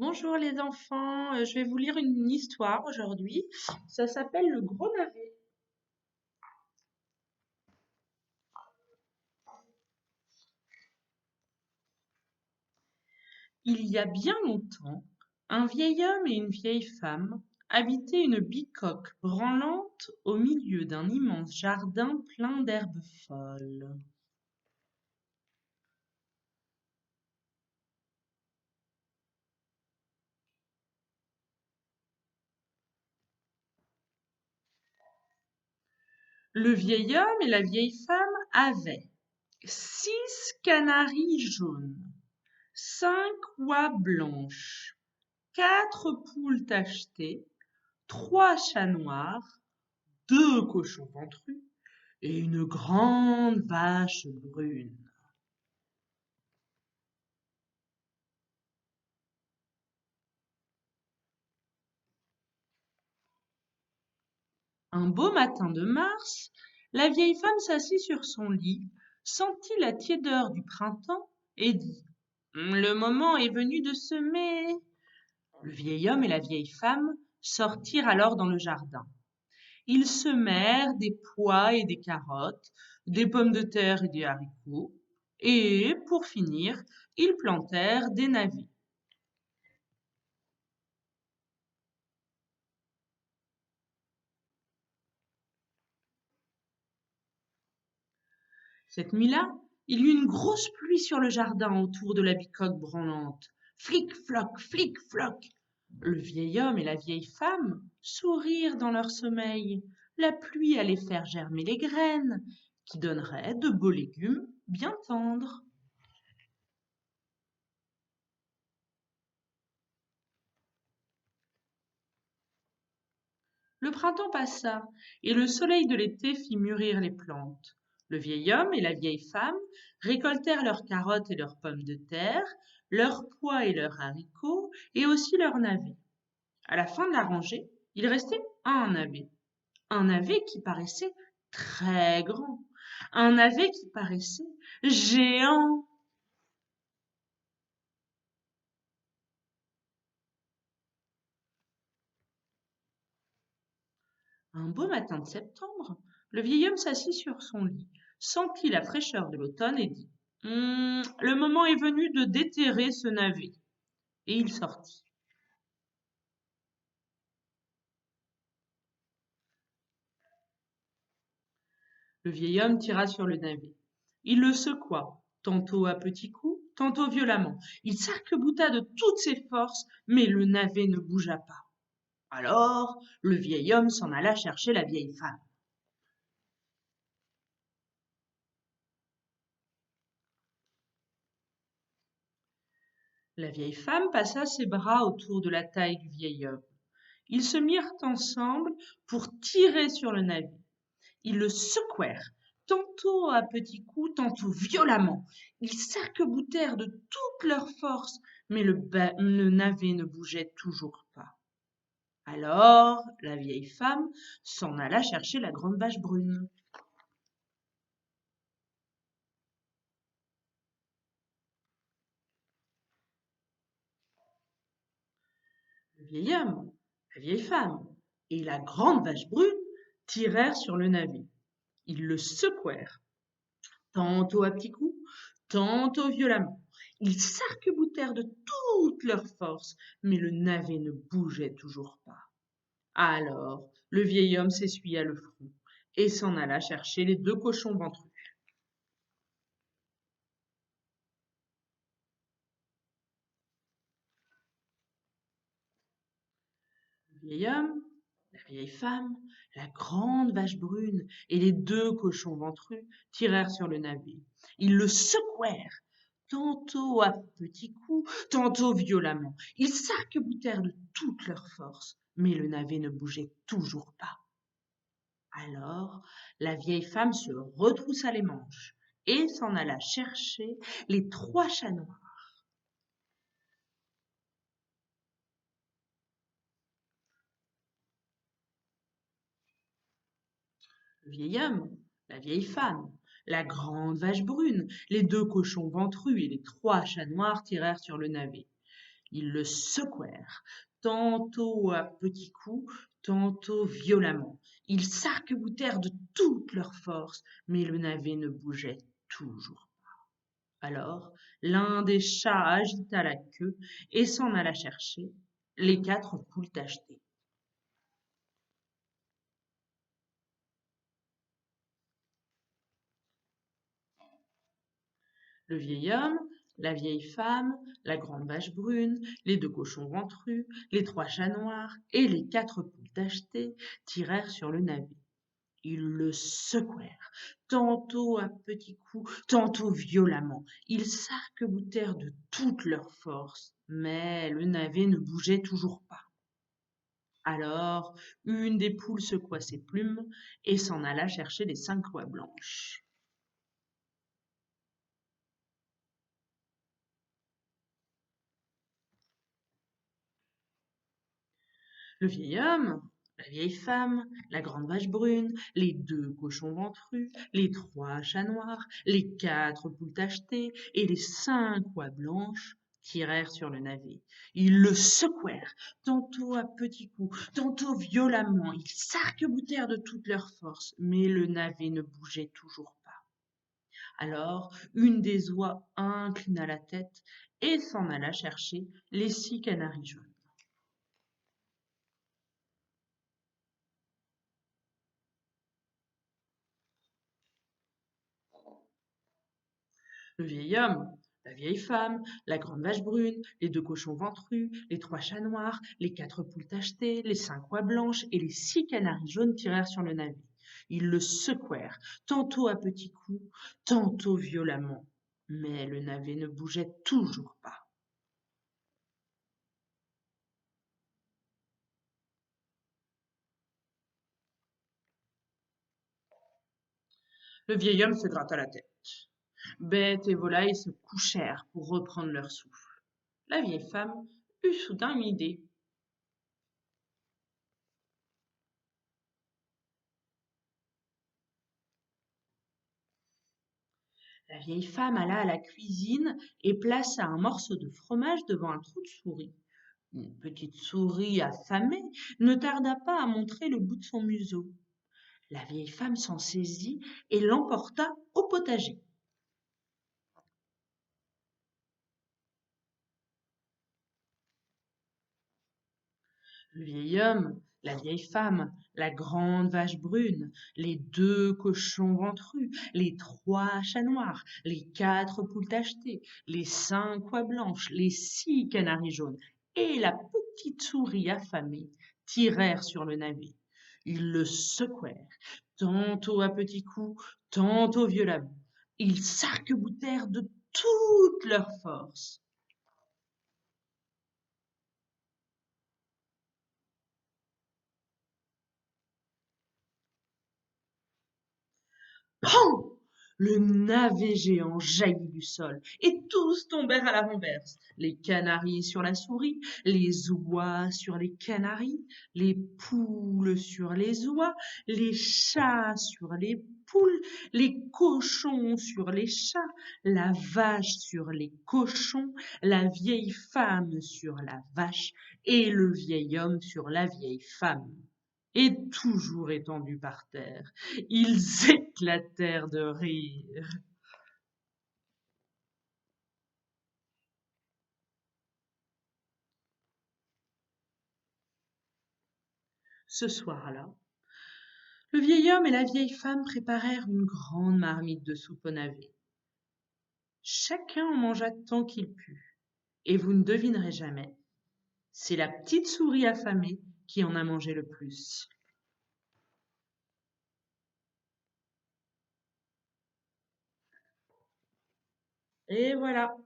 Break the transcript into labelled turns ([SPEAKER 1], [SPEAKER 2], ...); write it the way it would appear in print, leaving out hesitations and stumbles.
[SPEAKER 1] Bonjour les enfants, je vais vous lire une histoire aujourd'hui. Ça s'appelle Le Gros Navet. Il y a bien longtemps, un vieil homme et une vieille femme habitaient une bicoque branlante au milieu d'un immense jardin plein d'herbes folles. Le vieil homme et la vieille femme avaient 6 canaris jaunes, 5 oies blanches, 4 poules tachetées, 3 chats noirs, 2 cochons ventrus et une grande vache brune. Un beau matin de mars, la vieille femme s'assit sur son lit, sentit la tiédeur du printemps et dit: Le moment est venu de semer. Le vieil homme et la vieille femme sortirent alors dans le jardin. Ils semèrent des pois et des carottes, des pommes de terre et des haricots, et, pour finir, ils plantèrent des navets. Cette nuit-là, il y eut une grosse pluie sur le jardin autour de la bicoque branlante. Flic-floc, flic-floc. Le vieil homme et la vieille femme sourirent dans leur sommeil. La pluie allait faire germer les graines, qui donneraient de beaux légumes bien tendres. Le printemps passa, et le soleil de l'été fit mûrir les plantes. Le vieil homme et la vieille femme récoltèrent leurs carottes et leurs pommes de terre, leurs pois et leurs haricots, et aussi leurs navets. À la fin de la rangée, il restait un navet qui paraissait très grand, un navet qui paraissait géant. Un beau matin de septembre, le vieil homme s'assit sur son lit, sentit la fraîcheur de l'automne et dit: Le moment est venu de déterrer ce navet. Et il sortit. Le vieil homme tira sur le navet. Il le secoua, tantôt à petits coups, tantôt violemment. Il s'arc-bouta de toutes ses forces, mais le navet ne bougea pas. Alors, le vieil homme s'en alla chercher la vieille femme. La vieille femme passa ses bras autour de la taille du vieil homme. Ils se mirent ensemble pour tirer sur le navet. Ils le secouèrent, tantôt à petits coups, tantôt violemment. Ils s'arc-boutèrent de toute leur force, mais le navet ne bougeait toujours pas. Alors la vieille femme s'en alla chercher la grande vache brune. Le vieil homme, la vieille femme et la grande vache brune tirèrent sur le navet. Ils le secouèrent, tantôt à petits coups, tantôt violemment. Ils s'arc-boutèrent de toute leur force, mais le navet ne bougeait toujours pas. Alors le vieil homme s'essuya le front et s'en alla chercher les 2 cochons ventrus. Le vieil homme, la vieille femme, la grande vache brune et les 2 cochons ventrus tirèrent sur le navet. Ils le secouèrent, tantôt à petits coups, tantôt violemment. Ils s'arc-boutèrent de toute leur force, mais le navet ne bougeait toujours pas. Alors la vieille femme se retroussa les manches et s'en alla chercher les 3 chats noirs. Le vieil homme, la vieille femme, la grande vache brune, les 2 cochons ventrus et les 3 chats noirs tirèrent sur le navet. Ils le secouèrent, tantôt à petits coups, tantôt violemment. Ils s'arc-boutèrent de toute leur force, mais le navet ne bougeait toujours. Alors, l'un des chats agita la queue et s'en alla chercher les 4 poules tachetées. Le vieil homme, la vieille femme, la grande vache brune, les 2 cochons ventrus, les 3 chats noirs et les 4 poules tachetées tirèrent sur le navet. Ils le secouèrent, tantôt à petits coups, tantôt violemment. Ils s'arc-boutèrent de toute leur force, mais le navet ne bougeait toujours pas. Alors, une des poules secoua ses plumes et s'en alla chercher les 5 oies blanches. Le vieil homme, la vieille femme, la grande vache brune, les 2 cochons ventrus, les 3 chats noirs, les 4 poules tachetées et les 5 oies blanches tirèrent sur le navet. Ils le secouèrent, tantôt à petits coups, tantôt violemment. Ils s'arc-boutèrent de toute leur force, mais le navet ne bougeait toujours pas. Alors, une des oies inclina la tête et s'en alla chercher les 6 canaris jaunes. Le vieil homme, la vieille femme, la grande vache brune, les 2 cochons ventrus, les 3 chats noirs, les 4 poules tachetées, les 5 oies blanches et les 6 canaris jaunes tirèrent sur le navet. Ils le secouèrent, tantôt à petits coups, tantôt violemment. Mais le navet ne bougeait toujours pas. Le vieil homme se gratta la tête. Bêtes et volailles se couchèrent pour reprendre leur souffle. La vieille femme eut soudain une idée. La vieille femme alla à la cuisine et plaça un morceau de fromage devant un trou de souris. Une petite souris affamée ne tarda pas à montrer le bout de son museau. La vieille femme s'en saisit et l'emporta au potager. Le vieil homme, la vieille femme, la grande vache brune, les 2 cochons ventrus, les 3 chats noirs, les 4 poules tachetées, les 5 oies blanches, les 6 canaris jaunes et la petite souris affamée tirèrent sur le navet. Ils le secouèrent, tantôt à petits coups, tantôt violemment. Ils s'arc-boutèrent de toute leur force. Pan! Le navet géant jaillit du sol, et tous tombèrent à la renverse. Les canaris sur la souris, les oies sur les canaris, les poules sur les oies, les chats sur les poules, les cochons sur les chats, la vache sur les cochons, la vieille femme sur la vache, et le vieil homme sur la vieille femme. Et toujours étendus par terre, ils éclatèrent de rire. Ce soir-là, le vieil homme et la vieille femme préparèrent une grande marmite de soupe au navet. Chacun en mangea tant qu'il put, et vous ne devinerez jamais, c'est la petite souris affamée qui en a mangé le plus. Et voilà.